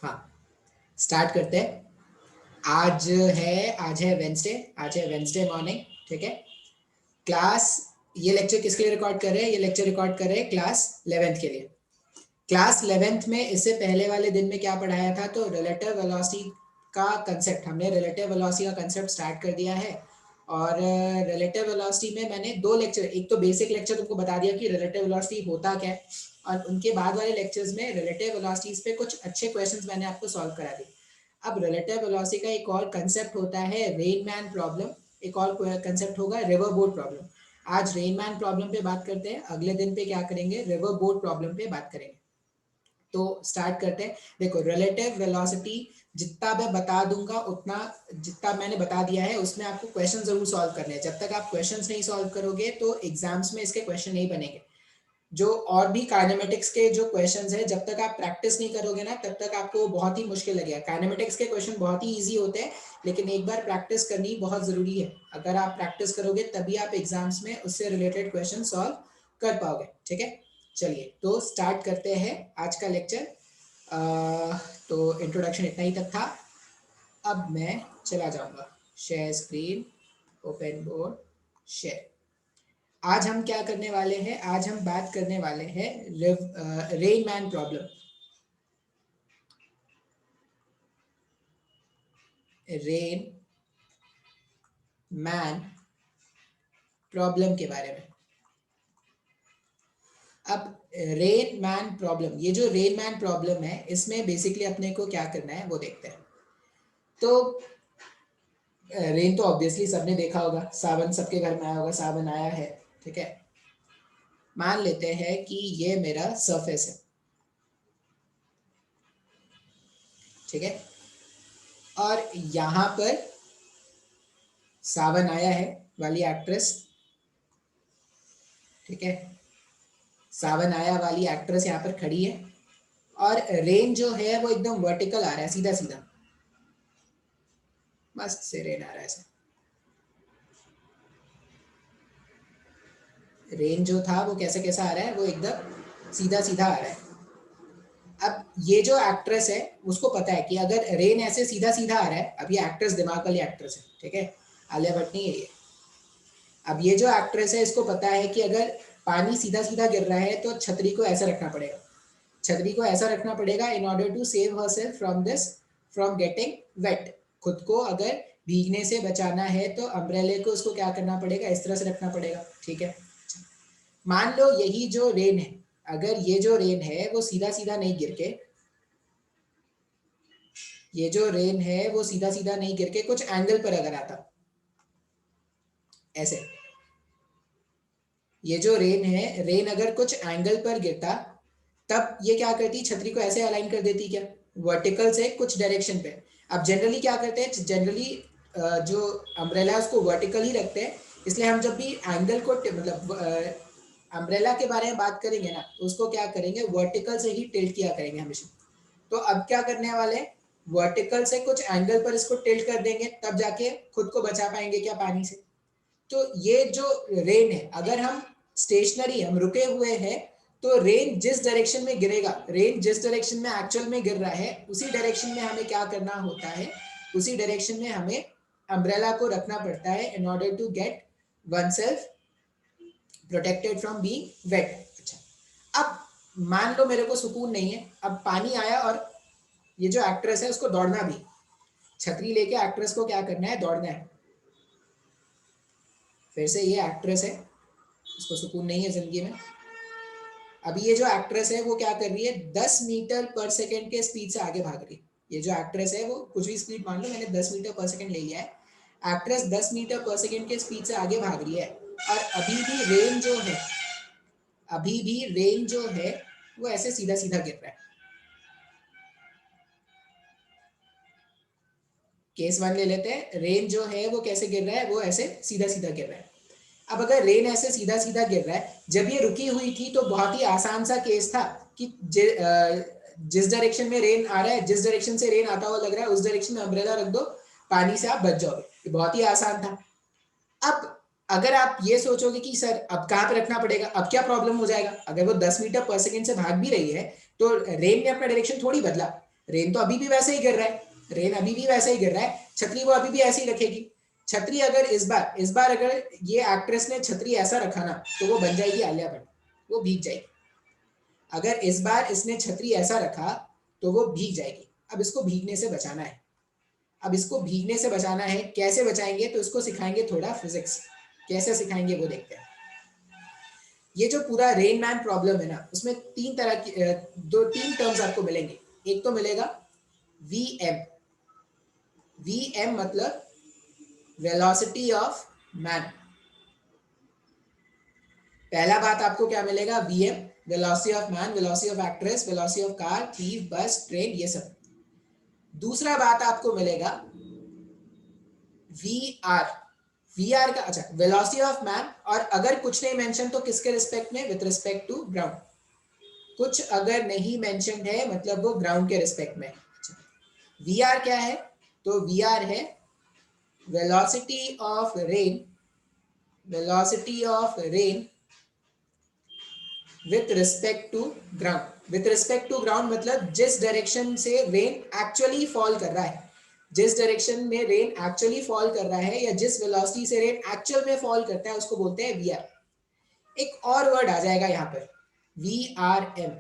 हाँ, स्टार्ट करते हैं। आज है वेंसडे मॉर्निंग। ठीक है। क्लास ये लेक्चर किसके लिए रिकॉर्ड कर रहे हैं? ये लेक्चर रिकॉर्ड कर रहे हैं क्लास 11th के लिए। क्लास 11th में इससे पहले वाले दिन में क्या पढ़ाया था? तो रिलेटिव वेलोसिटी का कंसेप्ट, हमने रिलेटिव वेलोसिटी का कंसेप्ट स्टार्ट कर दिया है। और रिलेटिव वेलोसिटी में मैंने 2 लेक्चर, एक तो बेसिक लेक्चर तुमको बता दिया कि रिलेटिव वेलोसिटी होता क्या है, और उनके बाद वाले लेक्चर्स में रिलेटिव वेलोसिटीज पे कुछ अच्छे क्वेश्चंस मैंने आपको सॉल्व करा दिए। अब रिलेटिव वेलोसिटी का एक और कंसेप्ट होता है रेनमैन प्रॉब्लम, एक और कंसेप्ट होगा रिवर बोट प्रॉब्लम। आज रेनमैन प्रॉब्लम पे बात करते हैं, अगले दिन पे क्या करेंगे? रिवर बोट प्रॉब्लम पे बात करेंगे। तो स्टार्ट करते हैं। देखो, रिलेटिव वेलोसिटी जितना मैं बता दूंगा उतना, जितना मैंने बता दिया है उसमें आपको क्वेश्चन जरूर सॉल्व करने हैं। जब तक आप क्वेश्चंस नहीं सॉल्व करोगे तो एग्जाम्स में इसके क्वेश्चन नहीं बनेंगे। जो और भी काइनेमेटिक्स के जो क्वेश्चंस है, जब तक आप प्रैक्टिस नहीं करोगे ना तब तक आपको बहुत ही मुश्किल लगेगा। काइनेमेटिक्स के क्वेश्चन बहुत ही इजी होते हैं, लेकिन एक बार प्रैक्टिस करनी बहुत जरूरी है। अगर आप प्रैक्टिस करोगे तभी आप एग्जाम्स में उससे रिलेटेड क्वेश्चन सॉल्व कर पाओगे। ठीक है, चलिए तो स्टार्ट करते हैं आज का लेक्चर। तो इंट्रोडक्शन इतना ही तक था। अब मैं चला जाऊंगा share screen, open board, share. आज हम क्या करने वाले हैं? आज हम बात करने वाले हैं Rain Man problem. Rain man problem के बारे में। अब रेन मैन प्रॉब्लम, ये जो रेन मैन प्रॉब्लम है इसमें बेसिकली अपने को क्या करना है वो देखते हैं। तो रेन तो ऑब्वियसली सबने देखा होगा, सावन सबके घर में आया होगा, सावन आया है। ठीक है, मान लेते हैं कि ये मेरा सरफेस है। ठीक है, और यहां पर सावन आया है वाली एक्ट्रेस। ठीक है, सावन आया वाली एक्ट्रेस यहाँ पर खड़ी है, और रेन जो है वो एकदम वर्टिकल आ रहा है, सीधा सीधा मस्त से रेन आ रहा है। रेन जो था वो कैसे कैसा आ रहा है? वो एकदम सीधा सीधा आ रहा है। अब ये जो एक्ट्रेस है उसको पता है कि अगर रेन ऐसे सीधा सीधा आ रहा है, अब ये एक्ट्रेस दिमाग वाली एक्ट्रेस है। ठीक है, आलिया भट्ट नहीं है ये। अब ये जो एक्ट्रेस है इसको पता है कि अगर पानी सीधा सीधा गिर रहा है तो छतरी को ऐसा रखना पड़ेगा, छतरी को ऐसा रखना पड़ेगा in order to save herself from this, from getting wet. खुद को अगर भीगने से बचाना है तो अम्ब्रेले को उसको क्या करना पड़ेगा? इस तरह से रखना पड़ेगा। ठीक है, मान लो यही जो रेन है, अगर ये जो रेन है वो सीधा सीधा नहीं गिर के, ये जो रेन है वो सीधा सीधा नहीं गिर के कुछ एंगल पर अगर आता ऐसे, ये जो रेन है, रेन अगर कुछ एंगल पर गिरता तब ये क्या करती? छतरी को ऐसे अलाइन कर देती क्या? वर्टिकल से कुछ डायरेक्शन पे। अब जनरली क्या करते हैं? जनरली जो अम्ब्रेला है उसको वर्टिकल ही रखते हैं, इसलिए हम जब भी एंगल को मतलब अम्ब्रेला के बारे में बात करेंगे ना तो उसको क्या करेंगे? वर्टिकल से ही टिल्ट किया करेंगे हमेशा। तो अब क्या करने वाले हैं? वर्टिकल से कुछ एंगल पर इसको टिल्ट कर देंगे, तब जाके खुद को बचा पाएंगे क्या पानी से। तो ये जो रेन है, अगर हम स्टेशनरी, हम रुके हुए हैं, तो रेन जिस डायरेक्शन में गिरेगा, रेन जिस डायरेक्शन में एक्चुअल में गिर रहा है उसी डायरेक्शन में हमें क्या करना होता है? उसी डायरेक्शन में हमें अम्ब्रेला को रखना पड़ता है in order to get oneself protected from being wet. अच्छा, अब मान लो मेरे को सुकून नहीं है, अब पानी आया और ये जो एक्ट्रेस है उसको दौड़ना भी, छतरी लेके एक्ट्रेस को क्या करना है? दौड़ना है। फिर से ये एक्ट्रेस है, उसको सुकून नहीं है जिंदगी में। अभी ये जो एक्ट्रेस है वो क्या कर रही है? 10 मीटर पर सेकेंड के स्पीड से आगे भाग रही है। ये जो एक्ट्रेस है वो कुछ भी स्पीड मान लो, मैंने 10 मीटर पर सेकेंड ले लिया है, एक्ट्रेस 10 मीटर पर सेकेंड के स्पीड से आगे भाग रही है। और अभी भी रेन जो है, अभी भी रेन जो है वो ऐसे सीधा सीधा गिर रहा है। केस वन ले लेते हैं, रेन जो है वो कैसे गिर रहा है? वो ऐसे सीधा सीधा गिर रहा है। अब अगर रेन ऐसे सीधा सीधा गिर रहा है, जब ये रुकी हुई थी तो बहुत ही आसान सा केस था कि जिस डायरेक्शन में रेन आ रहा है, जिस डायरेक्शन से रेन आता हुआ लग रहा है उस डायरेक्शन में अम्ब्रेला रख दो, पानी से आप बच जाओगे। ये बहुत ही आसान था। अब अगर आप ये सोचोगे कि सर अब कहाँ पे रखना पड़ेगा, अब क्या प्रॉब्लम हो जाएगा? अगर वो 10 मीटर पर सेकेंड से भाग भी रही है तो रेन ने अपना डायरेक्शन थोड़ी बदला, रेन तो अभी भी वैसे ही गिर रहा है, रेन अभी भी वैसे ही गिर रहा है, छतरी वो अभी भी ऐसे ही रखेगी। छतरी अगर इस बार अगर ये एक्ट्रेस ने छतरी ऐसा रखा ना तो वो बन जाएगी आलिया भट्ट, वो भीग जाएगी। अगर इस बार इसने छतरी ऐसा रखा तो वो भीग जाएगी। अब इसको भीगने से बचाना है, अब इसको भीगने से बचाना है, कैसे बचाएंगे? तो इसको सिखाएंगे थोड़ा फिजिक्स, कैसे सिखाएंगे वो देखते हैं। ये जो पूरा रेन मैन प्रॉब्लम है ना, उसमें तीन टर्म्स आपको मिलेंगे। एक तो मिलेगा वीएम, वीएम मतलब वेलोसिटी ऑफ मैन। पहला बात आपको क्या मिलेगा? VM, velocity of man, velocity of actress, velocity of car, thief, बस, ट्रेन, ये सब। दूसरा बात आपको मिलेगा वी आर, वी आर का अच्छा वेलोसिटी ऑफ मैन, और अगर कुछ नहीं मेंशन तो किसके रिस्पेक्ट में? With respect to ground. कुछ अगर नहीं मेंशन है मतलब वो ग्राउंड के रिस्पेक्ट में। अच्छा, वी आर क्या है? तो वी आर है velocity of rain, velocity of rain with respect to ground. With respect to ground मतलब जिस डायरेक्शन से रेन एक्चुअली फॉल कर रहा है, जिस डायरेक्शन में रेन एक्चुअली फॉल कर रहा है या जिस वेलोसिटी से रेन एक्चुअल में फॉल करता है उसको बोलते हैं वी आर। एक और वर्ड आ जाएगा यहाँ पर, वी आर एम।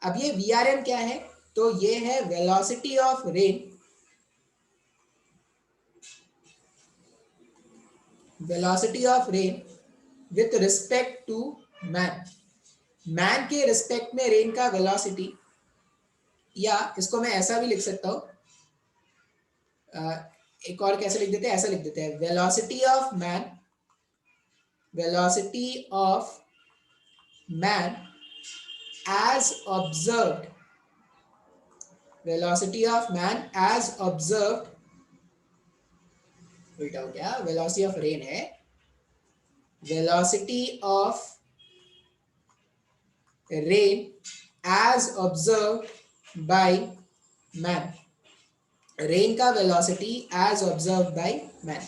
अब ये वी आर एम क्या है? तो ये है velocity of rain, velocity of rain with respect to man. Man के रिस्पेक्ट में रेन का वेलोसिटी, या इसको मैं ऐसा भी लिख सकता हूं, एक और कैसे लिख देते हैं, ऐसा लिख देते हैं velocity of man, velocity of man as observed, velocity of man as observed, उल्टा हो गया, वेलोसिटी ऑफ रेन है velocity of rain as observed by man, rain का velocity as observed by man.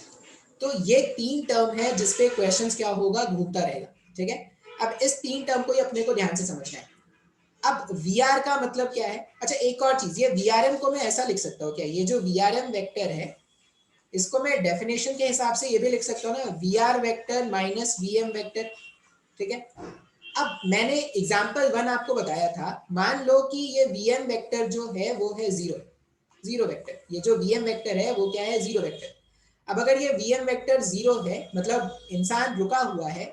तो ये तीन टर्म है जिसपे क्वेश्चंस क्या होगा, घूमता रहेगा। ठीक है, अब इस तीन टर्म को ही अपने को ध्यान से समझना है। अब वीआर का मतलब क्या है? अच्छा एक और चीज, ये वीआरएम को मैं ऐसा लिख सकता हूँ क्या, ये जो वीआरएम वेक्टर है इसको मैं डेफिनेशन के हिसाब से ये भी लिख सकता हूँ ना, VR vector minus VM vector. ठीक है, अब मैंने एग्जाम्पल 1 आपको बताया था, मान लो कि ये वीएम वेक्टर जो है वो है जीरो वेक्टर, ये जो वीएम वेक्टर है वो क्या है? Zero vector. अब अगर ये वीएम वेक्टर जीरो है मतलब इंसान रुका हुआ है,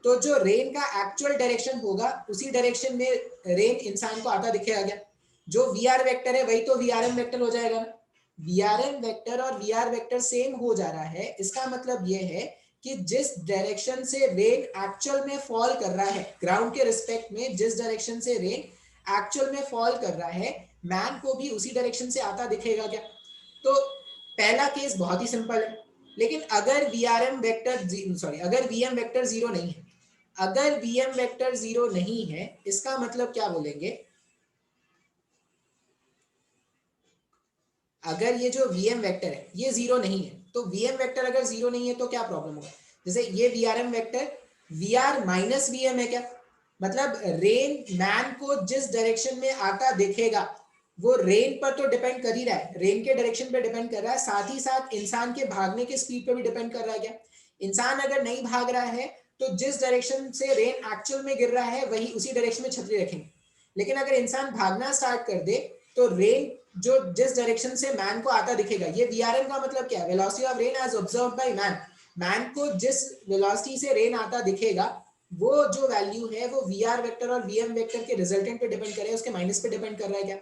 तो जो रेन का एक्चुअल डायरेक्शन होगा उसी डायरेक्शन में रेन इंसान को आता दिखेगा क्या? जो वीआर वेक्टर है वही तो वीआरएम वेक्टर हो जाएगा ना। वीआरएम वेक्टर और वीआर वेक्टर सेम हो जा रहा है, इसका मतलब ये है कि जिस डायरेक्शन से रेन एक्चुअल में फॉल कर रहा है, ग्राउंड के रिस्पेक्ट में जिस डायरेक्शन से रेन एक्चुअल में फॉल कर रहा है, मैन को भी उसी डायरेक्शन से आता दिखेगा क्या? तो पहला केस बहुत ही सिंपल है। लेकिन अगर वीआरएम वेक्टर अगर वीएम वेक्टर जीरो नहीं है, अगर वीएम वेक्टर जीरो नहीं है इसका मतलब क्या बोलेंगे? अगर ये जो वीएम वेक्टर है ये जीरो नहीं है, तो वीएम वेक्टर अगर जीरो नहीं है तो क्या प्रॉब्लम होगा? जैसे ये VRM vector VR minus VM है क्या? मतलब रेन मैन को जिस डायरेक्शन में आता दिखेगा वो रेन पर तो डिपेंड कर ही रहा है, रेन के डायरेक्शन पे डिपेंड कर रहा है, साथ ही साथ इंसान के भागने के स्पीड पे भी डिपेंड कर रहा है क्या? इंसान अगर नहीं भाग रहा है तो जिस डायरेक्शन से रेन एक्चुअल में गिर रहा है वही उसी डायरेक्शन में छतरी रखेंगे। लेकिन अगर इंसान भागना स्टार्ट कर दे तो रेन जो जिस डायरेक्शन से मैन को आता दिखेगा, ये वीआरएम का मतलब क्या है? Velocity of rain as observed by man. Man को जिस वेलोसिटी से रेन आता दिखेगा वो जो वैल्यू है वो वीआर वेक्टर और वीएम वेक्टर के रिजल्टेंट पे डिपेंड कर रहा है, उसके माइनस पे डिपेंड कर रहा है क्या?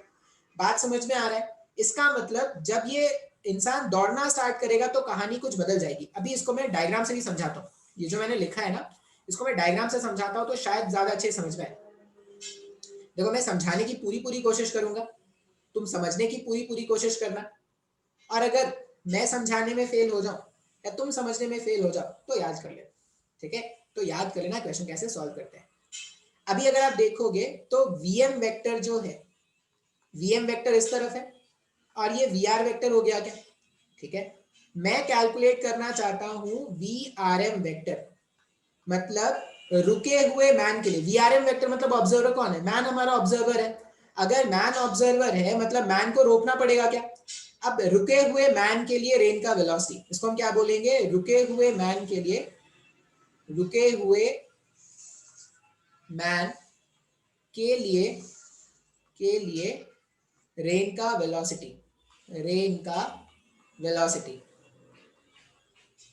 बात समझ में आ रहा है? इसका मतलब जब ये इंसान दौड़ना स्टार्ट करेगा तो कहानी कुछ बदल जाएगी। अभी इसको मैं डायग्राम से भी समझाता हूँ, ये जो मैंने लिखा है ना इसको मैं डायग्राम से समझाता हूँ तो शायद ज्यादा अच्छे समझ में आए। देखो मैं समझाने की पूरी कोशिश करूंगा, तुम समझने की पूरी कोशिश करना, और अगर मैं समझाने में फेल हो जाऊं या तुम समझने में फेल हो जाओ तो याद कर लेना। ठीक है, तो याद कर लेना क्वेश्चन कैसे सॉल्व करते हैं। अभी अगर आप देखोगे तो वीएम वेक्टर जो है, वीएम वेक्टर इस तरफ है और ये वीआर वेक्टर हो गया क्या? ठीक है, मैं कैलकुलेट करना चाहता हूं वीआरएम वेक्टर, मतलब रुके हुए मैन के लिए। वीआरएम वेक्टर मतलब ऑब्जर्वर कौन है? मैन हमारा ऑब्जर्वर है। अगर मैन ऑब्जर्वर है मतलब मैन को रोकना पड़ेगा क्या? अब रुके हुए मैन के लिए रेन का वेलोसिटी, इसको हम क्या बोलेंगे? रुके हुए मैन के लिए, रुके हुए मैन के लिए रेन का वेलोसिटी, रेन का वेलोसिटी,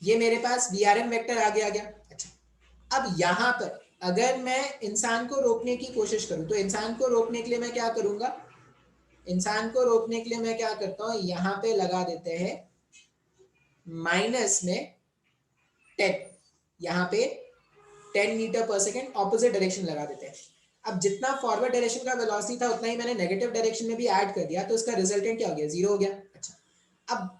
ये मेरे पास वीआरएम वेक्टर आ गया। अच्छा, अब यहां पर अगर मैं इंसान को रोकने की कोशिश करूं तो इंसान को रोकने के लिए मैं क्या करूंगा? इंसान को रोकने के लिए मैं क्या करता हूं, यहां पे लगा देते हैं माइनस में 10, यहाँ पे 10 meter per second opposite direction लगा देते हैं। अब जितना फॉरवर्ड डायरेक्शन का वेलोसिटी था उतना ही मैंने नेगेटिव डायरेक्शन में भी ऐड कर दिया, तो इसका रिजल्टेंट क्या हो गया? 0 हो गया। अच्छा, अब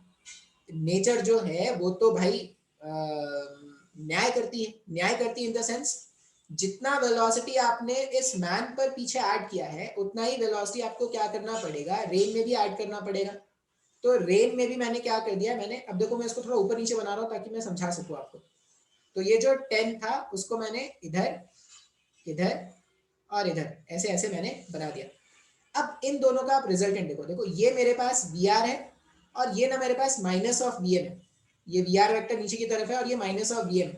नेचर जो है वो तो भाई न्याय करती है, न्याय करती है इन द सेंस जितना वेलोसिटी आपने इस मैन पर पीछे ऐड किया है उतना ही वेलोसिटी आपको क्या करना पड़ेगा? रेन में भी ऐड करना पड़ेगा। तो रेन में भी मैंने क्या कर दिया, मैंने, अब देखो मैं इसको थोड़ा ऊपर नीचे बना रहा हूँ ताकि मैं समझा सकूँ आपको। तो ये जो 10 था उसको मैंने इधर, इधर और इधर ऐसे ऐसे मैंने बना दिया। अब इन दोनों का आप रिजल्टेंट देखो, देखो ये मेरे पास वी है और ये ना मेरे पास माइनस ऑफ वी है। ये वी आर वेक्टर नीचे की तरफ है और ये माइनस ऑफ वी एम।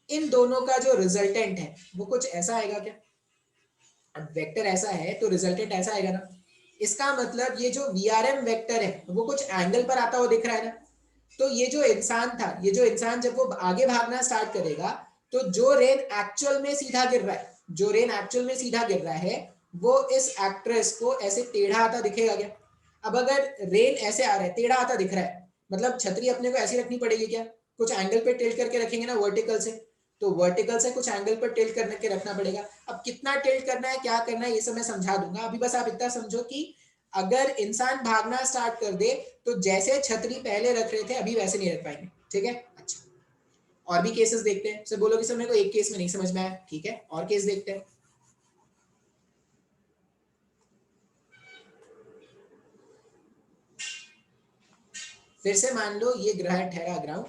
इन दोनों का जो रिजल्टेंट है वो कुछ ऐसा आएगा क्या? अब वेक्टर ऐसा है तो रिजल्टेंट ऐसा आएगा ना। इसका मतलब ये जो वी आर एम वेक्टर है वो कुछ एंगल पर आता हुआ दिख रहा है ना। तो ये जो इंसान था, ये जो इंसान जब वो आगे भागना स्टार्ट करेगा तो जो रेन एक्चुअल में सीधा गिर रहा है, जो रेन एक्चुअल में सीधा गिर रहा है वो इस एक्ट्रेस को ऐसे टेढ़ा आता दिखेगा क्या? अब अगर रेन ऐसे आ रहा है, टेढ़ा आता दिख रहा है, मतलब छतरी अपने को ऐसी रखनी पड़ेगी क्या? कुछ एंगल पे टिल्ट करके रखेंगे ना वर्टिकल से, तो वर्टिकल से कुछ एंगल पर टिल्ट करके रखना पड़ेगा। अब कितना टिल्ट करना है, क्या करना है, ये सब मैं समझा दूंगा। अभी बस आप इतना समझो कि अगर इंसान भागना स्टार्ट कर दे तो जैसे छतरी पहले रख रहे थे अभी वैसे नहीं रख पाएंगे। ठीक है? अच्छा, और भी केसेस देखते हैं। सर बोलोगे सर मेरे को एक केस में नहीं समझ में आया, ठीक है और केस देखते हैं। फिर से मान लो ये ग्रह ठहरा ग्राउंड,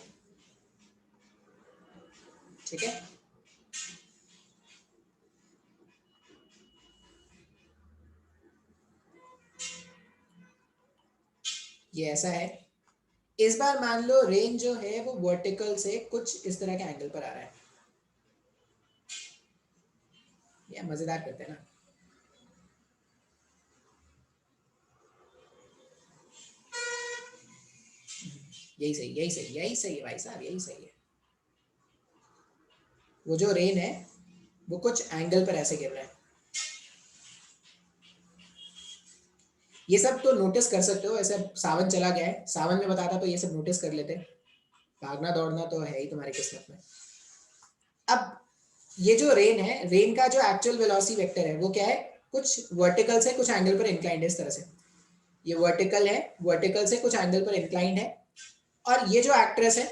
ठीक है, ये ऐसा है। इस बार मान लो रेन जो है वो वर्टिकल से कुछ इस तरह के एंगल पर आ रहा है। ये मजेदार करते हैं ना। यही सही, यही सही, यही सही है भाई साहब, यही सही है। वो जो रेन है वो कुछ एंगल पर ऐसे गिर रहा है। ये सब तो नोटिस कर सकते हो, ऐसे सावन चला गया है, सावन में बताता तो ये सब नोटिस कर लेते। भागना दौड़ना तो है ही तुम्हारी किस्मत में। अब ये जो रेन है, रेन का जो एक्चुअल वेलोसिटी वेक्टर है वो क्या है? कुछ वर्टिकल से कुछ एंगल पर इंक्लाइंड है इस तरह से। ये वर्टिकल है, वर्टिकल से कुछ एंगल पर इंक्लाइंड है। और ये जो एक्ट्रेस है,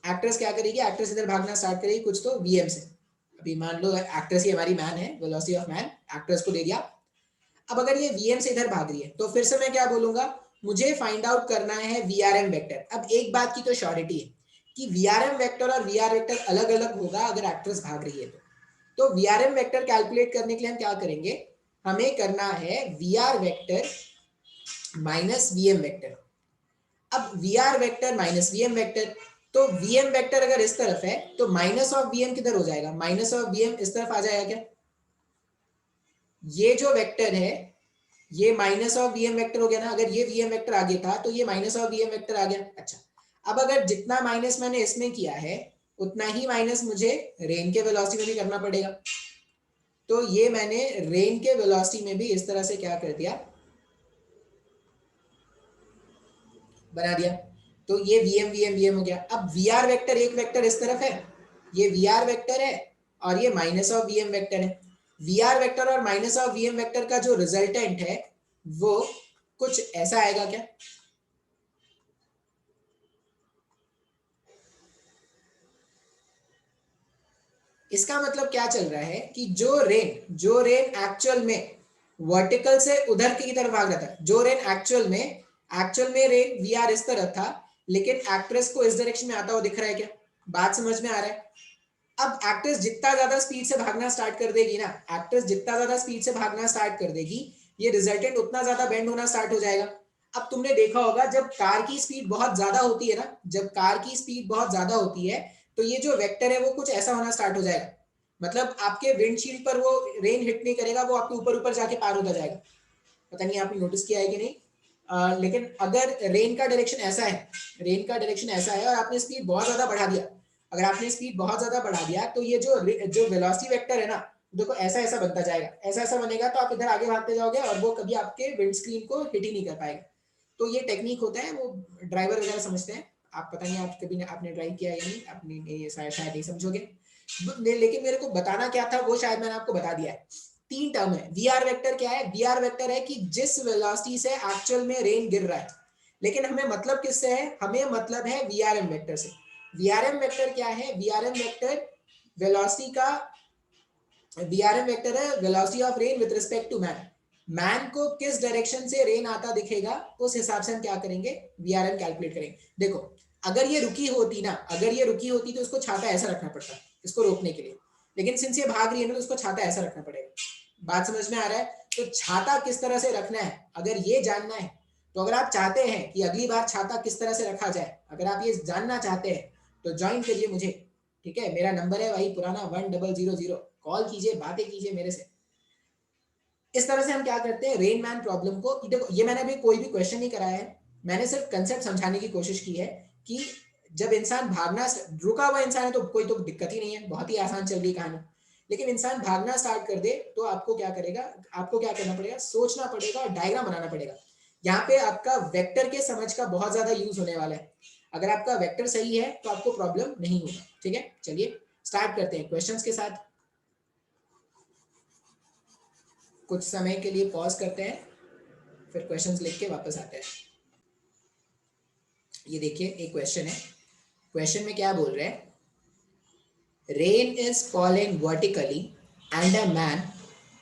एक्ट्रेस क्या करेगी? एक्ट्रेस इधर भागना स्टार्ट करेगी कुछ तो वीएम से। अभी मान लो एक्ट्रेस ही हमारी मैन है, वेलोसिटी ऑफ मैन एक्ट्रेस को दे दिया। अब अगर ये वीएम से इधर भाग रही है तो फिर से मैं क्या बोलूंगा? मुझे फाइंड आउट करना है वीआरएम वेक्टर। अब एक बात की तो श्योरिटी है कि वीआरएम वेक्टर और वीआर वेक्टर अलग अलग होगा अगर एक्ट्रेस भाग रही है तो वीआरएम वेक्टर कैलकुलेट करने के लिए हम क्या करेंगे? हमें करना है VR vector minus VM vector. अब VR vector minus VM vector, तो वीएम वेक्टर अगर इस तरफ है तो माइनस ऑफ वीएम किधर हो जाएगा? माइनस ऑफ वीएम इस तरफ आ जाएगा क्या? ये जो वेक्टर है ये माइनस ऑफ वीएम वेक्टर हो गया ना। अगर ये वीएम वेक्टर आगे था तो ये माइनस ऑफ वीएम वेक्टर आ गया। अच्छा, अब अगर जितना माइनस मैंने इसमें किया है उतना ही माइनस मुझे रेन के वेलोसिटी में भी करना पड़ेगा। तो ये मैंने रेन के वेलोसिटी में भी इस तरह से क्या कर दिया, बना दिया। तो ये वीएम वीएम वीएम हो गया। अब वीआर वेक्टर एक वेक्टर इस तरफ है, ये वीआर वेक्टर है और ये माइनस ऑफ वीएम वेक्टर है। वीआर वेक्टर और माइनस ऑफ वीएम वेक्टर का जो रिजल्टेंट है वो कुछ ऐसा आएगा क्या? इसका मतलब क्या चल रहा है कि जो रेन एक्चुअल में वर्टिकल से उधर की तरफ भाग रहा था, जो रेन एक्चुअल में रेन वी आर इस तरफ था लेकिन एक्ट्रेस को इस डायरेक्शन में आता हुआ दिख रहा है क्या? बात समझ में आ रहा है? अब एक्ट्रेस जितना ज्यादा स्पीड से भागना स्टार्ट कर देगी ना, एक्ट्रेस जितना ज्यादा स्पीड से भागना स्टार्ट कर देगी ये रिजल्टेंट उतना ज्यादा बेंड होना स्टार्ट हो जाएगा। अब तुमने देखा होगा जब कार की स्पीड बहुत ज्यादा होती है ना, जब कार की स्पीड बहुत ज्यादा होती है तो ये जो वेक्टर है वो कुछ ऐसा होना स्टार्ट हो जाएगा, मतलब आपके विंडशील्ड पर वो रेन हिट नहीं करेगा, वो आपके ऊपर ऊपर जाके पार होता जाएगा। पता नहीं आपने नोटिस किया है कि नहीं, लेकिन अगर रेन का डायरेक्शन ऐसा है, रेन का डायरेक्शन ऐसा है और आपने स्पीड बहुत ज्यादा बढ़ा दिया, अगर आपने स्पीड बहुत ज्यादा बढ़ा दिया तो ये जो वेलोसिटी वेक्टर है ना, देखो ऐसा ऐसा बनता जाएगा, ऐसा ऐसा बनेगा तो आप इधर आगे भागते जाओगे और वो कभी आपके विंड स्क्रीन को हिट ही नहीं कर पाएगा। तो ये टेक्निक होता है, वो ड्राइवर वगैरह समझते हैं, आप पता नहीं आप कभी आपने ड्राइव किया या नहीं, आपने ये शायद नहीं समझोगे, लेकिन मेरे को बताना क्या था वो शायद मैंने आपको बता दिया है। 3 टर्म है। वी आर वेक्टर क्या है? वी आर वेक्टर है कि जिस वेलोसिटी से एक्चुअल में रेन गिर रहा है, लेकिन हमें मतलब किससे है? हमें मतलब है वी आर एम वेक्टर से। वी आर एम वेक्टर क्या है? V R M vector velocity का, वी आर एम वेक्टर है velocity of rain with respect to man. Man को किस डायरेक्शन से रेन आता दिखेगा उस हिसाब से हम क्या करेंगे? वी आर एम कैलकुलेट करेंगे। देखो अगर ये रुकी होती ना, अगर ये रुकी होती तो उसको छाता ऐसा रखना पड़ता इसको रोकने के लिए, लेकिन सिंस ये भाग रही है ना तो उसको छाता ऐसा रखना पड़ेगा। बात समझ में आ रहा है? तो छाता किस तरह से रखना है अगर ये जानना है, तो अगर आप चाहते हैं कि अगली बार छाता किस तरह से रखा जाए, अगर आप ये जानना चाहते हैं तो ज्वाइन करिए मुझे, ठीक है? मेरा नंबर है वही पुराना 1000, कॉल कीजिए, बातें कीजिए मेरे से। इस तरह से हम क्या करते हैं रेन मैन प्रॉब्लम को, देखो ये मैंने अभी कोई भी क्वेश्चन नहीं कराया है, मैंने सिर्फ कंसेप्ट समझाने की कोशिश की है कि जब इंसान भागना, रुका हुआ इंसान है तो कोई तो दिक्कत ही नहीं है, बहुत ही आसान चल रही कहानी, लेकिन इंसान भागना स्टार्ट कर दे तो आपको क्या करेगा, आपको क्या करना पड़ेगा? सोचना पड़ेगा और डायग्राम बनाना पड़ेगा। यहाँ पे आपका वेक्टर के समझ का बहुत ज्यादा यूज होने वाला है। अगर आपका वेक्टर सही है तो आपको प्रॉब्लम नहीं होगा। ठीक है, चलिए स्टार्ट करते हैं क्वेश्चंस के साथ। कुछ समय के लिए पॉज करते हैं, फिर क्वेश्चंस लिख के वापस आते हैं। ये देखिए एक क्वेश्चन है, क्वेश्चन में क्या बोल रहे हैं? Rain is falling vertically and a man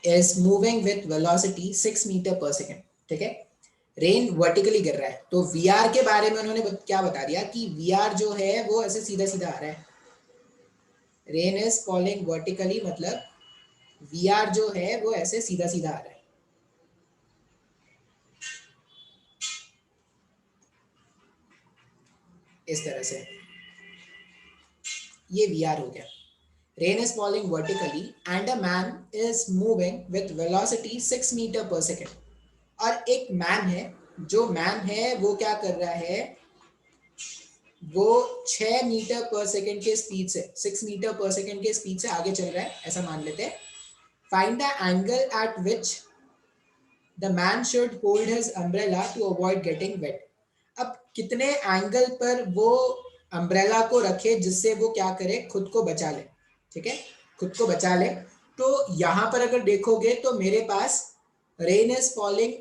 is moving with velocity 6 metre per second. ठीक है, रेन वर्टिकली गिर रहा है, तो वीआर के बारे में उन्होंने क्या बता दिया कि वीआर जो है वो ऐसे सीधा सीधा आ रहा है। रेन इज फॉलिंग वर्टिकली मतलब वीआर जो है वो ऐसे सीधा सीधा आ रहा है। इस तरह से ये वीआर हो गया। Rain is falling vertically and a man is moving with velocity 6 metre per second. और एक मैन है, जो मैन है वो क्या कर रहा है? वो 6 मीटर पर सेकेंड के स्पीड से, 6 मीटर पर सेकेंड के स्पीड से आगे चल रहा है, ऐसा मान लेते हैं। Find the angle at which the man should hold his umbrella to avoid getting wet. अब कितने एंगल पर वो अम्ब्रेला को रखे जिससे वो क्या करे? खुद को बचा ले। ठीक है, खुद को बचा ले। तो यहां पर अगर देखोगे तो मेरे पास rain is falling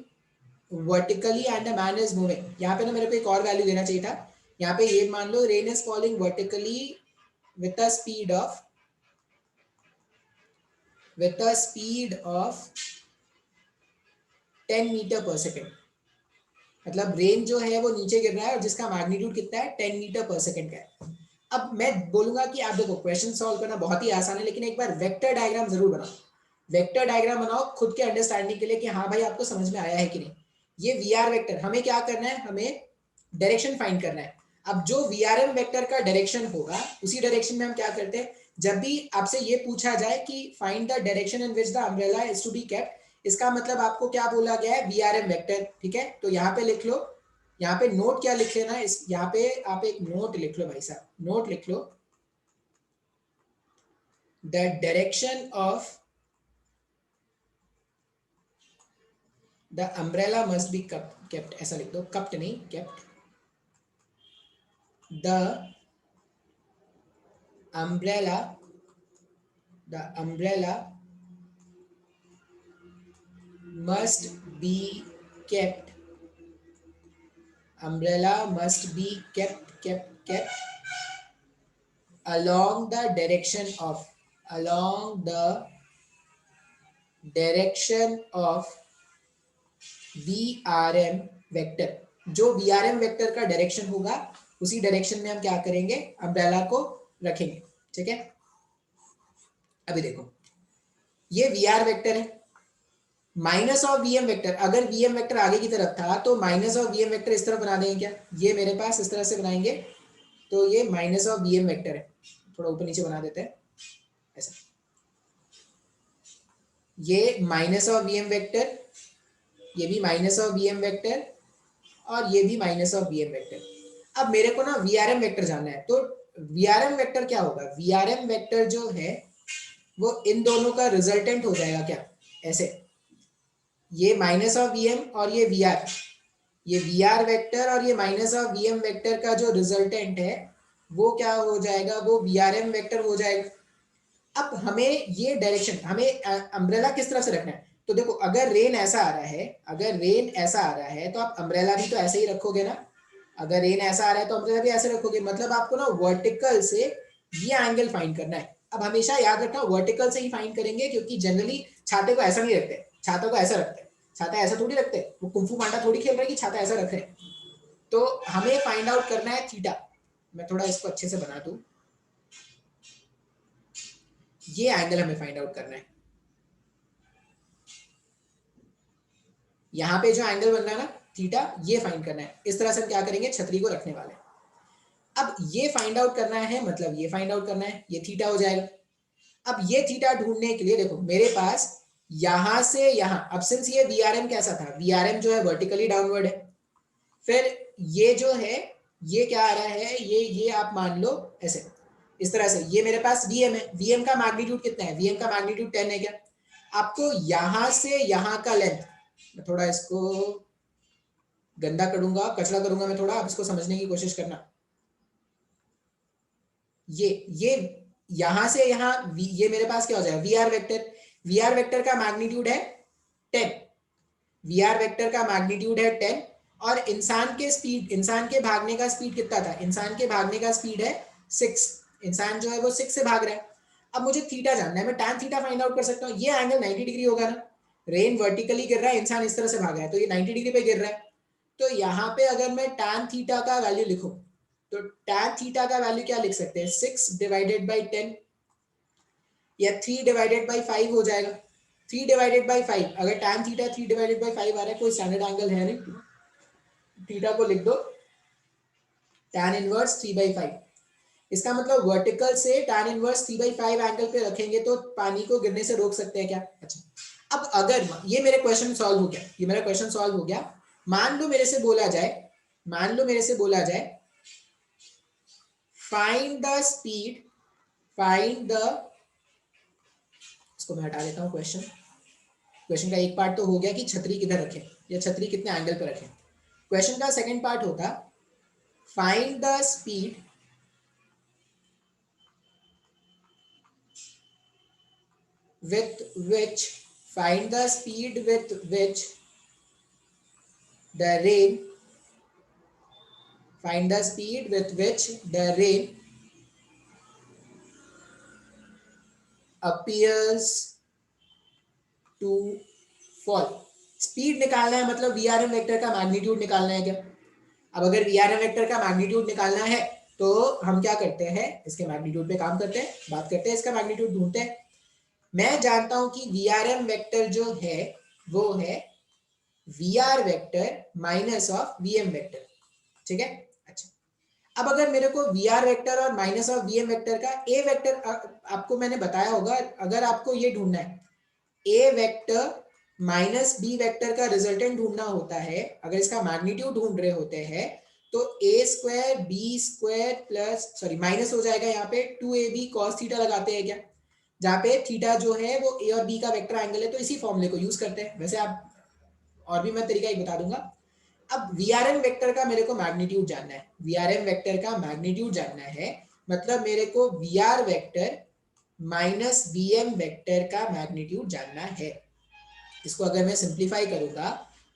vertically and a man is moving, यहाँ पे ना मेरे को एक और वैल्यू देना चाहिए था। यहाँ पे ये मान लो rain is falling vertically with a speed of, with a speed of 10 meter per second. मतलब रेन जो है वो नीचे गिर रहा है और जिसका मैग्नीट्यूड कितना है? 10 मीटर पर सेकेंड का है। अब मैं बोलूंगा कि आप देखो क्वेश्चन सॉल्व करना बहुत ही आसान है, लेकिन एक बार वेक्टर डायग्राम जरूर बनाओ। वेक्टर डायग्राम बनाओ खुद के अंडरस्टैंडिंग के लिए कि हाँ भाई आपको समझ में आया है कि नहीं। ये वी आर वेक्टर, हमें क्या करना है? हमें डायरेक्शन फाइंड करना है। अब जो वी आर एम वेक्टर का डायरेक्शन होगा उसी डायरेक्शन में हम क्या करते हैं, जब भी आपसे ये पूछा जाए कि find the direction in which the umbrella is to be kept, इसका मतलब आपको क्या बोला गया है? V R M vector. ठीक है, तो यहाँ पे लिख लो, यहाँ पे नोट क्या लिख लेना, इस यहाँ पे आप एक नोट लिख लो भाई साहब, नोट लिख लो, the direction of the umbrella must be kept, ऐसा लिख दो, कप्ट नहीं kept. The umbrella, the umbrella must be kept, umbrella must be kept along the direction of, along the direction of VRM vector. जो VRM vector का direction होगा उसी direction में हम क्या करेंगे? अम्ब्रेला को रखेंगे। ठीक है, अभी देखो ये VR वेक्टर है, minus of V M vector, अगर वी एम वेक्टर आगे की तरफ था तो minus of V M vector इस तरफ बना देंगे क्या, ये मेरे पास इस तरह से बनाएंगे तो ये minus of V M vector है, थोड़ा ऊपर नीचे बना देते हैं ऐसा, ये minus of V M vector, ये भी minus of V M vector और ये भी minus of V M vector. अब मेरे को ना वी आर एम वेक्टर जानना है, तो वी आर एम वेक्टर क्या होगा, वी आर एम वेक्टर जो है वो इन दोनों का रिजल्टेंट हो जाएगा क्या, ऐसे, ये माइनस ऑफ वी एम और ये वी आर, ये वी आर वेक्टर और ये minus of V M vector का जो रिजल्टेंट है वो क्या हो जाएगा, वो वी आर एम वेक्टर हो जाएगा। अब हमें ये डायरेक्शन, हमें अम्ब्रेला किस तरफ से रखना है, तो देखो अगर रेन ऐसा आ रहा है, अगर रेन ऐसा आ रहा है तो आप अम्ब्रेला भी तो ऐसे ही रखोगे ना, अगर रेन ऐसा आ रहा है तो अम्ब्रेला भी ऐसे रखोगे, मतलब आपको ना वर्टिकल से ये एंगल फाइंड करना है। अब हमेशा याद रखना वर्टिकल से ही फाइंड करेंगे, क्योंकि जनरली छाते को ऐसा नहीं रखते, छाता को ऐसा रखते हैं, छाता ऐसा थोड़ी रखते, वो कुंफू पांडा थोड़ी खेल रहे कि छाता ऐसा रख रहे हैं। तो हमें फाइंड आउट करना है थीटा, मैं थोड़ा इसको अच्छे से बना दूं, ये एंगल हमें फाइंड आउट करना है। यहाँ पे जो एंगल बन रहा है ना थीटा, ये फाइंड करना है। इस तरह से हम क्या करेंगे, छतरी को रखने वाले। अब ये फाइंड आउट करना है, मतलब ये फाइंड आउट करना है, ये थीटा हो जाएगा। अब ये थीटा ढूंढने के लिए देखो मेरे पास यहां से यहां, अब सिंस ये वीआरएम कैसा था, वीआरएम जो है वर्टिकली डाउनवर्ड है, फिर ये जो है ये क्या आ रहा है, ये आप मान लो ऐसे, इस तरह से, ये मेरे पास वीएम है, वीएम का मैग्नीट्यूड कितना है, वीएम का मैग्नीट्यूड 10 है क्या। आपको यहां से यहां का लेंथ, मैं थोड़ा इसको गंदा करूंगा, कचरा करूंगा मैं थोड़ा, अब इसको समझने की कोशिश करना। ये यहां से यहां, ये मेरे पास क्या हो जाएगा, V R vector, V R vector का मैग्नीट्यूड है 10, वी आर वेक्टर का मैग्नीट्यूड है 10, और इंसान के स्पीड, इंसान के भागने का स्पीड कितना था, इंसान के भागने का स्पीड है 6, इंसान जो है वो 6 से भाग रहा है। अब मुझे थीटा जानना है, मैं tan थीटा फाइंड आउट कर सकता हूँ, ये एंगल 90 डिग्री होगा ना, रेन वर्टिकली गिर रहा है, इंसान इस तरह से भाग रहा है, तो ये 90 डिग्री पे गिर रहा है। तो यहाँ पे अगर मैं tan थीटा का वैल्यू लिखूं, तो tan थीटा का वैल्यू क्या लिख सकते हैं, 6 डिवाइडेड बाई 10 या 3 डिवाइडेड बाई 5 हो जाएगा। 3 डिवाइडेड बाई 5, अगर tan थीटा 3 डिवाइडेड बाई 5 आ रहा है, कोई स्टैंडर्ड एंगल है नहीं, थीटा को लिख दो tan इनवर्स 3/5, इसका मतलब वर्टिकल से tan इनवर्स 3/5 एंगल पे रखेंगे तो पानी को गिरने से रोक सकते हैं क्या। अच्छा, अब अगर ये मेरे क्वेश्चन सॉल्व हो गया, ये मेरा क्वेश्चन सॉल्व हो गया, मान लो मेरे से बोला जाए, मान लो मेरे से बोला जाए find the speed, find the, इसको मैं हटा देता हूं क्वेश्चन, क्वेश्चन का एक पार्ट तो हो गया कि छतरी किधर रखें या छतरी कितने एंगल पर रखें। क्वेश्चन का सेकंड पार्ट होता find the speed with which, find the speed with which the rain, find the speed with which the rain appears to fall। Speed निकालना है, मतलब वी आर एम वेक्टर का magnitude निकालना है क्या। अब अगर वी आर एम वेक्टर का मैग्नीट्यूड निकालना है तो हम क्या करते हैं, इसके मैग्नीट्यूड पे काम करते हैं, बात करते हैं, इसका मैग्नीट्यूड ढूंढते हैं। मैं जानता हूं कि वी आर एम वेक्टर जो है वो है V R vector minus of V M vector, ठीक है। अच्छा, अब अगर मेरे को वी आर वेक्टर और minus of V M vector का ए वेक्टर, आपको मैंने बताया होगा, अगर आपको ये ढूंढना है ए वेक्टर माइनस बी वेक्टर का रिजल्टेंट ढूंढना होता है, अगर इसका मैग्नीट्यूड ढूंढ रहे होते हैं, तो A square B square plus, sorry minus हो जाएगा यहाँ पे 2ab cos थीटा लगाते हैं क्या, जहाँ पे थीटा जो है वो ए और बी का वेक्टर एंगल है, तो इसी फॉर्मूले को यूज करते हैं। वैसे आप और भी मैं तरीका एक बता दूंगा। अब वी आर एम वेक्टर का मेरे को मैग्नीट्यूड जानना है, वी आर एम वेक्टर का मैग्नीट्यूड जानना है, मतलब मेरे को V R vector minus V M vector का मैग्नीट्यूड जानना है। इसको अगर मैं सिंप्लीफाई करूंगा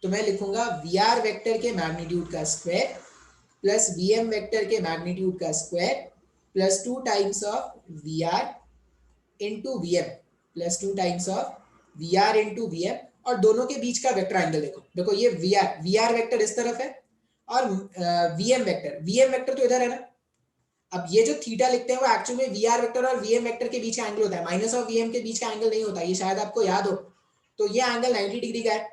तो मैं लिखूंगा वी आर वेक्टर के मैग्नीट्यूड का square plus V M vector के मैग्नीट्यूड का square plus 2 times of V R into V M, plus 2 times of V R into V M, और दोनों के बीच का वेक्टर एंगल देखो, देखो ये वी आर वेक्टर इस तरफ है और वी एम वेक्टर तो इधर है ना। अब ये जो थीटा लिखते हैं वो एक्चुअली में वी आर वेक्टर और वी एम वेक्टर के बीच का एंगल होता है, माइनस ऑफ वी एम के बीच का एंगल नहीं होता, ये शायद आपको याद हो। तो ये एंगल 90 डिग्री का है।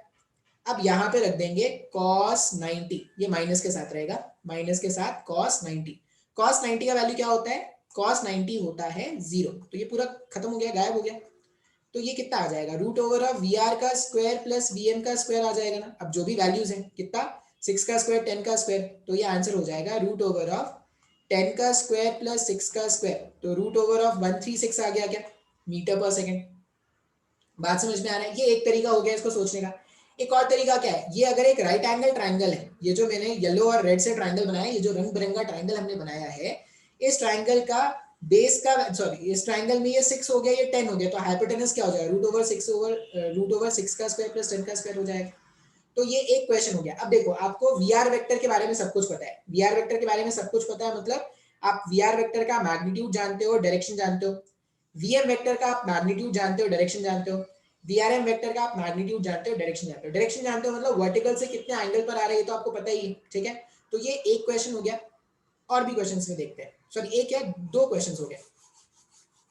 अब यहाँ पे रख देंगे cos 90, ये माइनस के साथ रहेगा, माइनस के साथ cos 90। cos 90 का वैल्यू क्या होता है? cos 90 होता है 0। तो ये पूरा खत्म हो गया, गायब हो गया। तो ये कितना आ जाएगा? Root over of V R का स्क्वायर प्लस वी एम का स्क्वायर आ जाएगा ना। अब जो भी वैल्यूज है कितना, 6 का स्क्वायर 10 का स्क्वायर, तो ये आंसर हो जाएगा रूट ओवर ऑफ 10 का स्क्वायर प्लस 6 का स्क्वायर। तो रूट ओवर ऑफ 136 आ गया क्या, मीटर पर सेकेंड। बात समझ में आ रहा है? ये एक तरीका हो गया इसको सोचने का। एक और तरीका क्या है, ये अगर एक राइट एंगल ट्राइंगल है, ये जो मैंने येलो और रेड से ट्राइंगल बनाया है, ये जो रंग बिरंगा ट्राइंगल हमने बनाया है, इस ट्राइंगल का बेस का, सॉरी इस ट्राइंगल में ये 6 हो गया, ये 10 हो गया, तो हाइपोटेनस क्या हो जाएगा? रूट ओवर 6 का स्क्वायर प्लस 10 का स्क्वायर हो जाएगा। तो ये एक क्वेश्चन हो गया। अब देखो, आपको वी आर वेक्टर के बारे में सब कुछ पता है, वी आर वेक्टर के बारे में सब कुछ पता है, मतलब आप वी आर वेक्टर का मैग्नीट्यूड जानते हो, डायरेक्शन जानते हो। वीएम वेक्टर का आप मैग्नीट्यूड जानते हो, डायरेक्शन जानते हो। वीआरएम वेक्टर का आप मैग्नीट्यूड जानते हो, डायरेक्शन जानते हो। डायरेक्शन जानते हो मतलब वर्टिकल से कितने एंगल पर आ रहा है, ये तो आपको पता ही है, ठीक है। तो ये एक क्वेश्चन हो गया। और भी क्वेश्चंस में देखते हैं, सॉरी एक या दो क्वेश्चंस हो गए,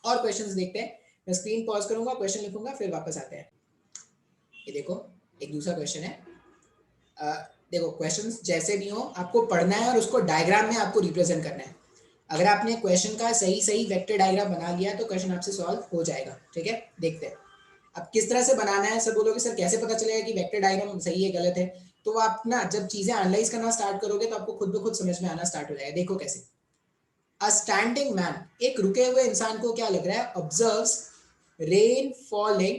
और क्वेश्चंस देखते हैं। मैं स्क्रीन पॉज करूंगा, क्वेश्चन लिखूंगा, फिर वापस आते हैं। ये देखो, एक दूसरा क्वेश्चन है। देखो, क्वेश्चंस जैसे भी हो आपको पढ़ना है और उसको डायग्राम में आपको रिप्रेजेंट करना है। अगर आपने क्वेश्चन का सही सही वेक्टर डायग्राम बना लिया तो क्वेश्चन आपसे सॉल्व हो जाएगा, ठीक है। देखते हैं अब किस तरह से बनाना है। सब बोलोगे सर कैसे पता चलेगा कि वेक्टर डायग्राम सही है गलत है? तो आप ना जब चीजें एनालाइज करना स्टार्ट करोगे तो आपको खुद ब खुद समझ में आना स्टार्ट हो जाएगा। देखो कैसे, अ स्टैंडिंग मैन, एक रुके हुए इंसान को क्या लग रहा है, observes rain falling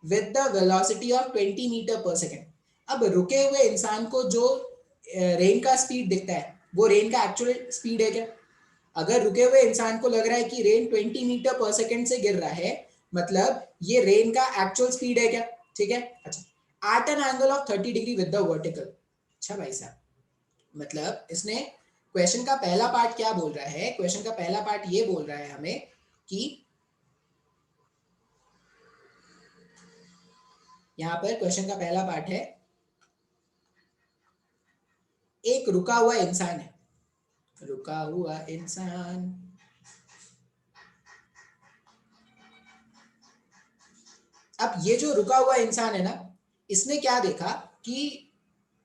with the velocity of 20 metre per second. अब रुके हुए इंसान को जो रेन का स्पीड दिखता है वो रेन का एक्चुअल स्पीड है क्या? अगर रुके हुए इंसान को लग रहा है कि रेन 20 मीटर पर सेकेंड से गिर रहा है, मतलब ये रेन का एक्चुअल स्पीड है क्या? ठीक है। अच्छा, at an angle of 30 degree with the vertical. अच्छा भाई साहब, मतलब इसने क्वेश्चन का पहला पार्ट क्या बोल रहा है, क्वेश्चन का पहला पार्ट ये बोल रहा है हमें कि यहां पर क्वेश्चन का पहला पार्ट है, एक रुका हुआ इंसान है, रुका हुआ इंसान, अब ये जो रुका हुआ इंसान है ना, इसने क्या देखा कि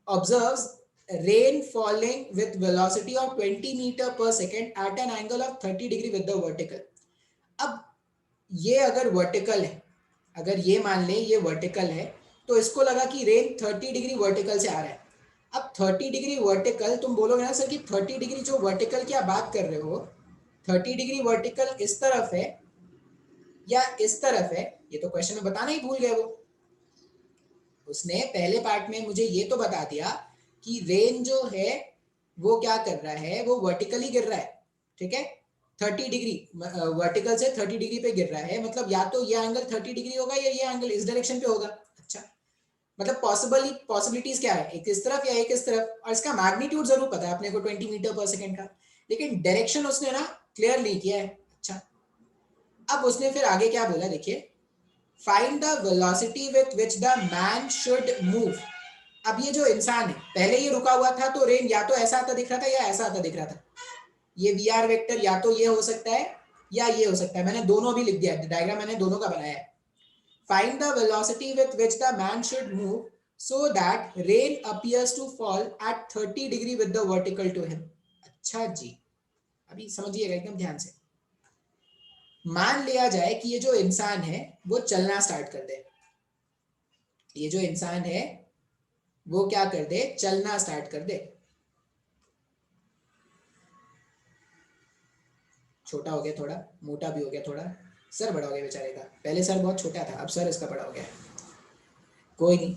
observes rain falling with velocity of 20 metre per second at an angle of 30 degree with the vertical. अब ये अगर वर्टिकल है, अगर ये मान ले ये वर्टिकल है, तो इसको लगा कि रेन 30 डिग्री वर्टिकल से आ रहा है। अब 30 डिग्री वर्टिकल, तुम बोलोगे ना सर कि 30 डिग्री जो वर्टिकल की आप बात कर रहे हो, 30 डिग्री वर्टिकल इस तरफ है या इस तरफ है, ये तो क्वेश्चन में बताना ही भूल गए वो। उसने पहले पार्ट में मुझे ये तो बता दिया कि रेन जो है वो क्या कर रहा है, वो वर्टिकली गिर रहा है, ठीक है। 30 डिग्री वर्टिकल से 30 डिग्री पे गिर रहा है, मतलब या तो ये एंगल 30 डिग्री होगा या ये एंगल इस डायरेक्शन पे होगा। अच्छा, मतलब पॉसिबिलिटीज क्या है, एक इस तरफ या एक इस तरफ, और इसका मैग्नीट्यूड जरूर पता है अपने को 20 मीटर पर सेकेंड का, लेकिन डायरेक्शन उसने ना क्लियर नहीं किया है। अच्छा, अब उसने फिर आगे क्या बोला, देखिए, find the velocity with which the man should move. अब ये जो इंसान है, पहले ये रुका हुआ था तो रेन या तो ऐसा आता दिख रहा था या ऐसा आता दिख रहा था। ये वी आर वेक्टर या तो ये हो सकता है या ये हो सकता है, मैंने दोनों भी लिख दिया है, डायग्राम मैंने दोनों का बनाया है। Find the velocity with which the man should move so that rain appears to fall at 30 degree with the vertical to him. अच्छा जी, अभी समझिएगा एकदम ध्यान से। मान लिया जाए कि ये जो इंसान है वो चलना स्टार्ट कर दे, ये जो इंसान है वो क्या कर दे, चलना स्टार्ट कर दे। छोटा हो गया थोड़ा, मोटा भी हो गया थोड़ा, सर बड़ा हो गया बेचारे का, पहले सर बहुत छोटा था, अब सर इसका बड़ा हो गया। कोई नहीं,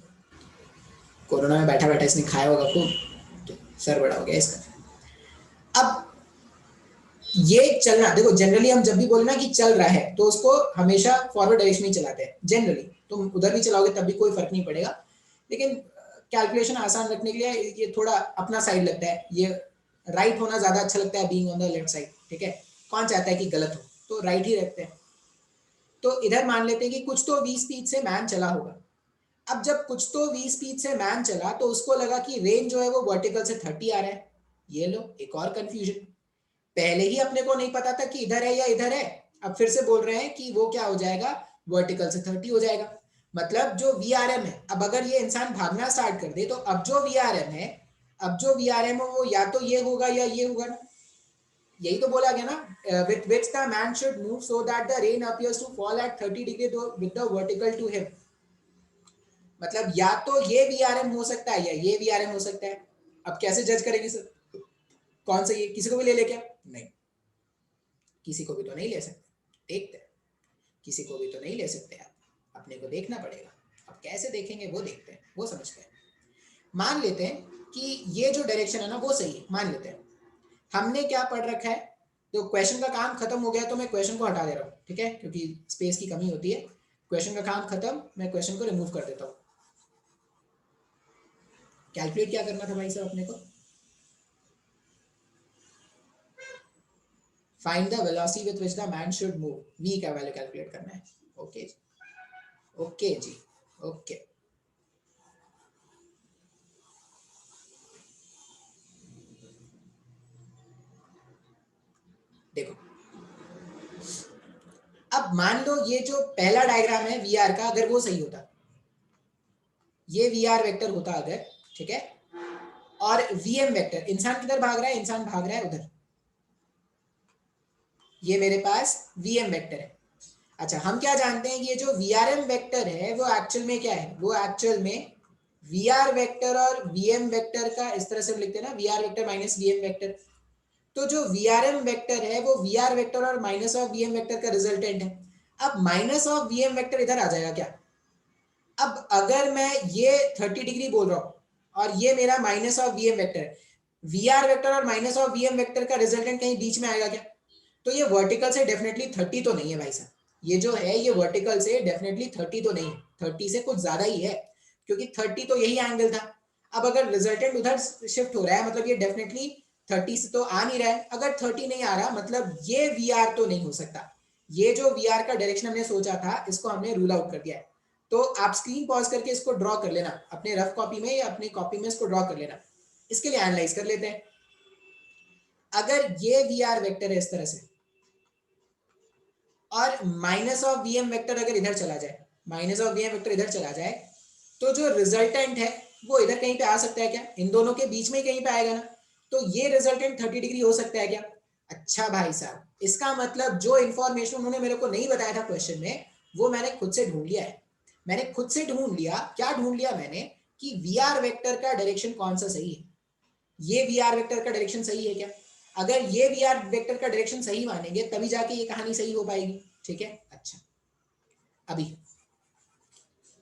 कोरोना में बैठा बैठा इसने खाया होगा खूब, तो सर बड़ा हो गया इसका। अब ये चलना, देखो जनरली हम जब भी बोले ना कि चल रहा है तो उसको हमेशा फॉरवर्ड डायरेक्शन में चलाते हैं जनरली। तुम उधर भी चलाओगे तब भी कोई फर्क नहीं पड़ेगा, लेकिन कैलकुलेशन आसान रखने के लिए ये थोड़ा अपना साइड लगता है, ये राइट होना ज्यादा अच्छा लगता है, being on the left side, ठीक है। कौन चाहता है कि गलत हो, तो राइट ही रखते हैं। तो इधर मान लेते हैं कि कुछ तो 20 स्पीड से मैन चला होगा। अब जब कुछ तो 20 स्पीड से मैन चला तो उसको लगा कि रेंज जो है वो वर्टिकल से 30 आ रहा है। ये लो एक और कंफ्यूजन, पहले ही अपने को नहीं पता था कि इधर है या इधर है, अब फिर से बोल रहे हैं कि वो क्या हो जाएगा, वर्टिकल से 30 हो जाएगा। मतलब जो VRM है, अब अगर ये इंसान भागना स्टार्ट कर दे तो अब जो VRM है, वो या तो ये होगा या ये होगा ना, यही तो बोला गया ना, with which the man should move so that the rain appears to fall at 30 degree with the vertical to him. मतलब या तो ये VRM हो सकता है या ये VRM हो सकता है। अब कैसे जज करेंगे सर, कौन सा ये, किसी को भी ले ले क्या? नहीं, किसी को भी तो नहीं ले सकते। देखते हैं, किसी को भी तो नहीं ले सकते आप, अपने को देखना पड़ेगा। अब कैसे देखेंगे वो देखते हैं, वो समझते हैं। मान लेते हैं कि ये जो डायरेक्शन है ना वो सही है, मान लेते हैं। हमने क्या पढ़ रखा है, तो क्वेश्चन का काम खत्म हो गया तो मैं क्वेश्चन को हटा दे रहा हूँ, ठीक है, क्योंकि स्पेस की कमी होती है। क्वेश्चन का काम खत्म, मैं क्वेश्चन को रिमूव कर देता हूँ। कैलकुलेट क्या करना था भाई साहब अपने को? Find the velocity with which the man should move, v का वैल्यू कैलकुलेट करना है। ओके ओके जी, ओके। देखो अब मान लो ये जो पहला डायग्राम है वीआर का, अगर वो सही होता, ये वीआर वेक्टर होता अगर, ठीक है, और वीएम वेक्टर, इंसान किधर भाग रहा है, इंसान भाग रहा है उधर, ये मेरे पास वीएम वेक्टर है। अच्छा, हम क्या जानते हैं कि ये जो वीआरएम वेक्टर है वो एक्चुअल में क्या है, वो एक्चुअल में वीआर वेक्टर और वीएम वेक्टर का, इस तरह से हम लिखते हैं ना, VR vector minus VM vector. तो जो वीआरएम वेक्टर है वो वीआर वेक्टर और माइनस ऑफ वीएम वेक्टर का रिजल्टेंट है। अब माइनस ऑफ वीएम वेक्टर इधर आ जाएगा क्या? अब अगर मैं ये 30 डिग्री बोल रहा हूं और ये मेरा माइनस ऑफ वीएम वेक्टर है, वीआर वेक्टर और माइनस ऑफ वीएम वेक्टर का रिजल्टेंट कहीं बीच में आएगा क्या? तो ये वर्टिकल से डेफिनेटली 30 तो नहीं है भाई साहब, ये जो है ये वर्टिकल से डेफिनेटली 30 तो नहीं है, 30 से कुछ ज्यादा ही है, क्योंकि 30 तो यही एंगल था। अब अगर रिजल्टेंट उधर शिफ्ट हो रहा है मतलब ये डेफिनेटली 30 से तो आ नहीं रहा है। अगर 30 नहीं आ रहा मतलब ये वीआर तो नहीं हो सकता। ये जो वीआर का डायरेक्शन हमने सोचा था इसको हमने रूल आउट कर दिया है। तो आप स्क्रीन पॉज करके इसको ड्रॉ कर लेना अपने रफ कॉपी में या अपनी कॉपी में, इसको ड्रॉ कर लेना। इसके लिए एनालाइज कर लेते हैं। अगर ये वीआर वेक्टर है इस तरह से और माइनस ऑफ वीएम वेक्टर अगर इधर चला जाए, माइनस ऑफ वीएम वेक्टर इधर चला जाए, तो जो रिजल्टेंट है वो इधर कहीं पे आ सकता है क्या? इन दोनों के बीच में कहीं पे आएगा ना, तो ये रिजल्टेंट 30 डिग्री हो सकता है क्या? अच्छा भाई साहब, इसका मतलब जो इंफॉर्मेशन उन्होंने मेरे को नहीं बताया था क्वेश्चन में, वो मैंने खुद से ढूंढ लिया है। मैंने खुद से ढूंढ लिया, क्या ढूंढ लिया मैंने, कि वीआर वेक्टर का डायरेक्शन कौन सा सही है। ये वीआर वेक्टर का डायरेक्शन सही है क्या? अगर ये वीआर वेक्टर का डायरेक्शन सही मानेंगे तभी जाके ये कहानी सही हो पाएगी, ठीक है। अच्छा, अभी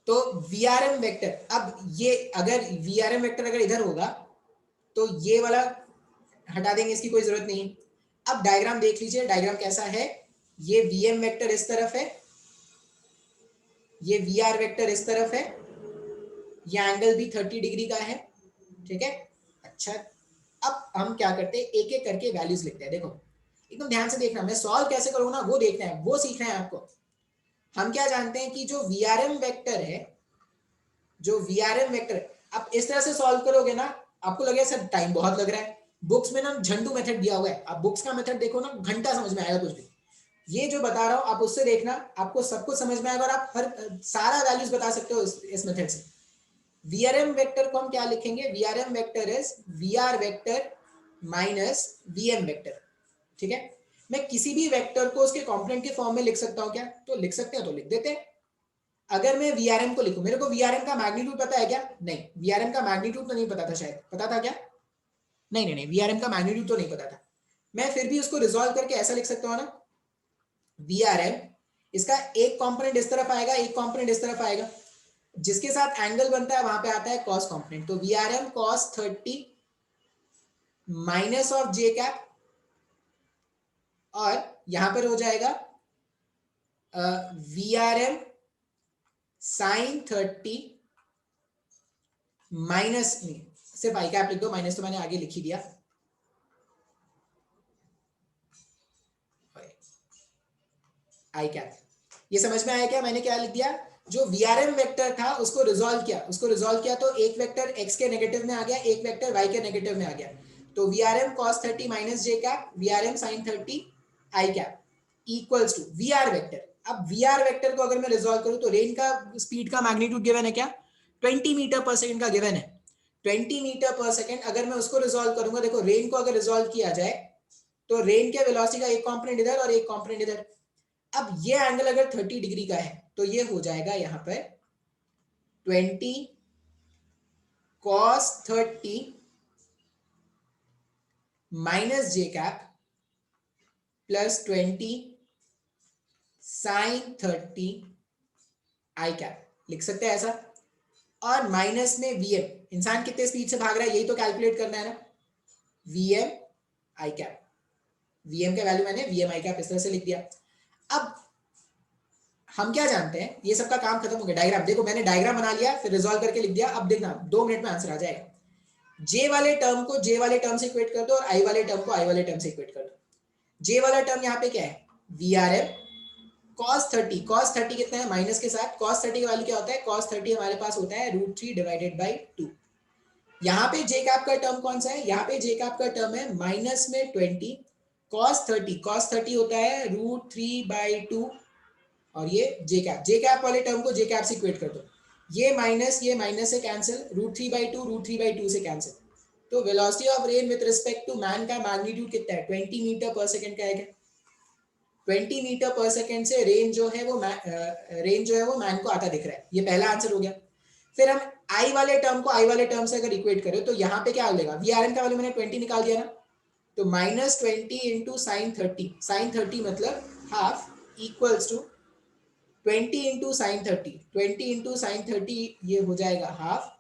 तो वीआरएम वेक्टर, अब ये अगर वीआरएम वेक्टर अगर इधर होगा तो ये वाला हटा देंगे, इसकी कोई जरूरत नहीं। अब डायग्राम देख लीजिए, डायग्राम कैसा है। ये वीएम वेक्टर इस तरफ है, ये वीआर वेक्टर इस तरफ है, ये एंगल भी 30 डिग्री का है, ठीक है। अच्छा, अब हम क्या करते हैं, एक एक करके वैल्यूज लिखते हैं। देखो एकदम ध्यान से देखना, मैं सॉल्व कैसे करूंगा ना वो देखना है, वो सीखना है आपको। हम क्या जानते हैं कि जो वीआरएम वेक्टर है, जो वीआरएम वेक्टर, आप इस तरह से सॉल्व करोगे ना, आपको लगेगा सर टाइम बहुत लग रहा है। बुक्स में ना झंडू मेथड दिया हुआ है, आप बुक्स का मेथड देखो ना, घंटा समझ में आएगा कुछ भी। ये जो बता रहा हूं आप उससे देखना, आपको सब कुछ समझ में आएगा और आप हर सारा वैल्यूज बता सकते हो इस मेथड से। वीआरएम वेक्टर को हम क्या लिखेंगे, VRM vector is VR vector minus VM vector, ठीक है। मैं किसी भी वेक्टर को उसके कॉम्पोनेंट के फॉर्म में लिख सकता हूं क्या? तो लिख सकते हैं, तो लिख देते हैं। अगर मैं वीआरएम को लिखूं, मेरे को वीआरएम का मैग्नीट्यूड पता है क्या? नहीं, वीआरएम का मैग्नीट्यूड तो नहीं पता था, शायद पता था क्या? नहीं नहीं नहीं, वीआरएम का मैग्नीट्यूड तो नहीं पता था। मैं फिर भी उसको रिजॉल्व करके ऐसा लिख सकता हूं ना, वीआरएम, इसका एक कंपोनेंट इस तरफ आएगा, एक कंपोनेंट इस तरफ आएगा, जिसके साथ एंगल बनता है वहां पे आता है कॉस कंपोनेंट। तो VRM cos 30 minus of J cap, और यहां पर हो जाएगा वीआरएम साइन 30 माइनस, नहीं सिर्फ आई कैप लिख दो, माइनस तो मैंने आगे लिख ही दिया, आई कैप। ये समझ में आया क्या मैंने क्या लिख दिया? जो वीआरएम वेक्टर था उसको रिजॉल्व किया तो एक वेक्टर एक्स के नेगेटिव में आ गया, एक वेक्टर वाई के नेगेटिव में आ गया। तो VRM cos 30 minus J cap, VRM sine 30 I cap equals to VR vector, अब वी आर वेक्टर को अगर मैं रिजॉल्व करूं तो रेन का स्पीड का मैग्नीट्यूड गिवन है क्या, 20 मीटर पर सेकंड का गिवन है, 20 मीटर पर सेकंड। अगर मैं उसको रिजॉल्व करूंगा, देखो रेन को अगर रिजॉल्व किया जाए तो रेन के वेलोसिटी का एक कंपोनेंट इधर और एक कंपोनेंट इधर। अब ये एंगल अगर 30 डिग्री का है तो ये हो जाएगा यहाँ पर 20 cos 30 minus J cap plus 20 sin 30 I cap, लिख सकते हैं ऐसा। और माइनस में वीएम, इंसान कितने स्पीड से भाग रहा है यही तो कैलकुलेट करना है ना, वीएम आई कैप, वीएम का वैल्यू मैंने वीएम आई कैप इस तरह से लिख दिया। अब हम क्या जानते हैं, ये सबका काम खत्म हो गया, डायग्राम देखो मैंने डायग्राम बना लिया फिर रिजॉल्व करके लिख दिया। अब देखना 2 मिनट में आंसर आ जाएगा। जे वाले टर्म को जे वाले टर्म से इक्वेट कर दो और आई वाले टर्म को आई वाले टर्म से इक्वेट कर दो। जे वाला टर्म यहाँ पे क्या है, V R M cos 30, cos 30 कितना है माइनस के साथ, cos 30 का वैल्यू क्या होता है, cos 30 हमारे पास होता है √3 डिवाइडेड बाई 2। यहाँ पे जे कैप का टर्म कौन सा है, यहाँ पे जे कैप का टर्म है माइनस में 20 cos 30, cos 30 होता है √3/2 और ये जे कैप वाले टर्म को जे कैप से इक्वेट कर दो, ये माइनस से कैंसिल, √3/2 से कैंसिल। तो velocity of rain with respect to man का मैग्नीट्यूड कितना है, 20 मीटर पर सेकंड का है क्या, 20 मीटर पर सेकंड से रेन जो है वो मैन को आता दिख रहा है, ये पहला आंसर हो गया। फिर हम आई वाले टर्म से अगर इक्वेट करें तो यहाँ पे क्या मिलेगा, वी आर एन का वैल्यू मैंने 20 निकाल दिया ना, तो -20 इंटू साइन 30 मतलब half equals to 20 into sine 30, ये हो जाएगा हाफ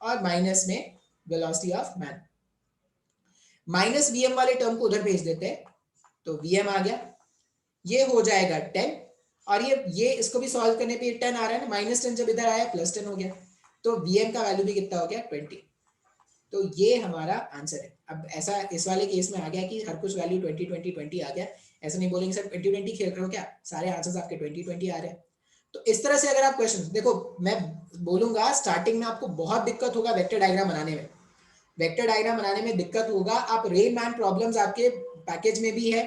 और माइनस में velocity of man, minus VM वाले टर्म को उधर भेज देते हैं तो वीएम आ गया, ये हो जाएगा 10 और ये इसको भी सॉल्व करने पे 10 आ रहा है ना, -10 जब इधर आया +10 हो गया, तो वीएम का वैल्यू भी कितना हो गया 20। तो ये हमारा आंसर है। अब ऐसा इस वाले केस में आ गया कि हर कुछ वैल्यू 20 आ गया, ऐसा नहीं बोलेंगे सर 20 खेल रहे हो क्या, सारे आंसर्स आपके 20 आ रहे हैं। तो इस तरह से अगर आप क्वेश्चन देखो, मैं बोलूंगा स्टार्टिंग में आपको बहुत दिक्कत होगा वेक्टर डायग्राम बनाने में, वेक्टर डायग्राम बनाने में दिक्कत होगा। आप रेनमैन प्रॉब्लम्स आपके पैकेज में भी है,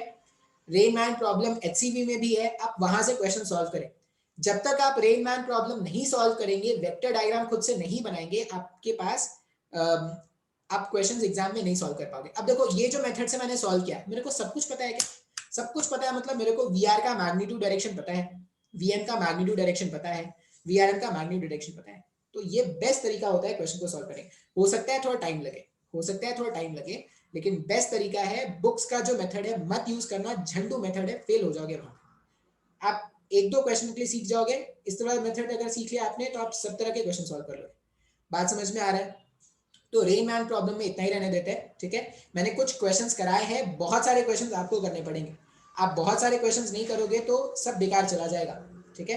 रेनमैन प्रॉब्लम एचसीवी में भी है, आप वहां से क्वेश्चन सॉल्व करें। जब तक आप रेनमैन प्रॉब्लम नहीं सॉल्व करेंगे, वेक्टर डायग्राम खुद से नहीं बनाएंगे, आपके पास आप क्वेश्चंस एग्जाम में नहीं सॉल्व कर पाओगे। अब देखो ये जो मेथड से मैंने सॉल्व किया, मेरे को सब कुछ पता है क्या, सब कुछ पता है मतलब मेरे को वी आर का मैग्नीट्यूड डायरेक्शन पता है, वीएम का मैग्नीट्यूड डायरेक्शन पता है, वीआरएम का मैग्नीट्यूड डायरेक्शन पता है। तो ये बेस्ट तरीका होता है क्वेश्चन को सॉल्व करने। हो सकता है थोड़ा टाइम लगे, लेकिन बेस्ट तरीका है। बुक्स का जो मेथड है मत यूज करना, झंडू मेथड है, फेल हो जाओगे वहां। आप 1-2 क्वेश्चन के लिए सीख जाओगे, इस तरह मेथड अगर सीख लिया आपने तो आप सब तरह के क्वेश्चन सॉल्व कर लोगे। बात समझ में आ रहा है? तो रेनमैन प्रॉब्लम में इतना ही रहने देते हैं, ठीक है। मैंने कुछ क्वेश्चंस कराए हैं, बहुत सारे क्वेश्चंस आपको करने पड़ेंगे। आप बहुत सारे क्वेश्चंस नहीं करोगे तो सब बेकार चला जाएगा, ठीक है।